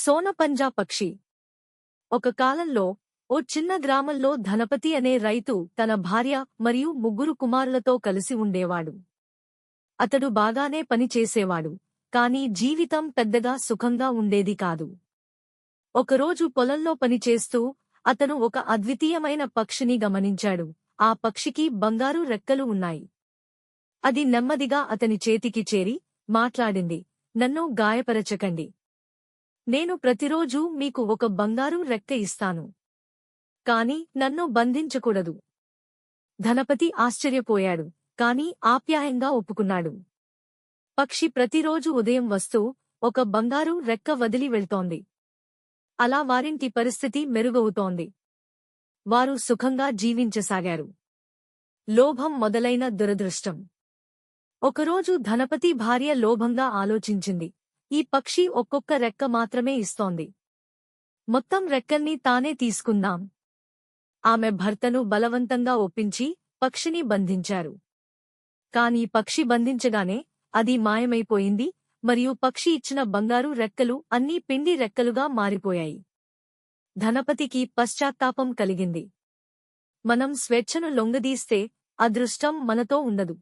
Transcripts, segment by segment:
సోనపంజా పక్షి. ఒక కాలంలో ఓ చిన్న గ్రామంలో ధనపతి అనే రైతు తన భార్య మరియు ముగ్గురు కుమారులతో కలిసి ఉండేవాడు. అతడు బాగానే పని చేసేవాడు, కాని జీవితం పెద్దగా సుఖంగా ఉండేది కాదు. ఒకరోజు పొలంలో పనిచేస్తూ అతను ఒక అద్వితీయమైన పక్షిని గమనించాడు. ఆ పక్షికి బంగారు రెక్కలు ఉన్నాయి. అది నెమ్మదిగా అతని చేతికి చేరి మాట్లాడింది, "నన్ను గాయపరచకండి. నేను ప్రతిరోజూ మీకు ఒక బంగారు రెక్క ఇస్తాను. కాని నన్ను బంధించకూడదు." ధనపతి ఆశ్చర్యపోయాడు, కాని ఆప్యాయంగా ఒప్పుకున్నాడు. పక్షి ప్రతిరోజు ఉదయం వస్తూ ఒక బంగారు రెక్క వదిలి వెళ్తోంది. అలా వారింటి పరిస్థితి మెరుగవుతోంది. వారు సుఖంగా జీవించసాగారు. లోభం మొదలైన దురదృష్టం. ఒకరోజు ధనపతి భార్య లోభంగా ఆలోచించింది, ఈ పక్షి ఒక్కొక్క రెక్క మాత్రమే ఇస్తోంది. మొత్తం రెక్కల్ని తానే తీసుకుందాం. ఆమె భర్తను బలవంతంగా ఒప్పించి పక్షిని బంధించారు. కాని పక్షి బంధించగానే అది మాయమైపోయింది మరియు పక్షి ఇచ్చిన బంగారు రెక్కలు అన్నీ పిండి రెక్కలుగా మారిపోయాయి. ధనపతికి పశ్చాత్తాపం కలిగింది. మనం స్వేచ్ఛను లొంగదీస్తే అదృష్టం మనతో ఉండదు.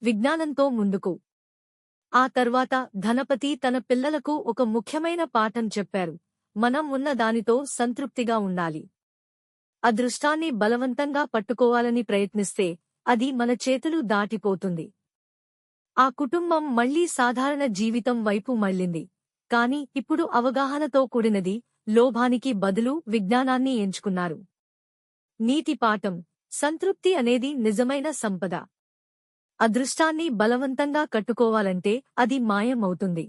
విజ్ఞానంతో ముందుకు. ఆ తర్వాత ధనపతి తన పిల్లలకు ఒక ముఖ్యమైన పాఠం చెప్పారు. మనం ఉన్న దానితో సంతృప్తిగా ఉండాలి. అదృష్టాన్ని బలవంతంగా పట్టుకోవాలని ప్రయత్నిస్తే అది మన చేతులు దాటిపోతుంది. ఆ కుటుంబం మళ్లీ సాధారణ జీవితం వైపు మళ్లింది. కాని ఇప్పుడు అవగాహనతో కూడినది, లోభానికి బదులు విజ్ఞానాన్ని ఎంచుకున్నారు. నీతి పాఠం: సంతృప్తి అనేది నిజమైన సంపద. అదృష్టాన్ని బలవంతంగా కట్టుకోవాలంటే అది మాయమవుతుంది.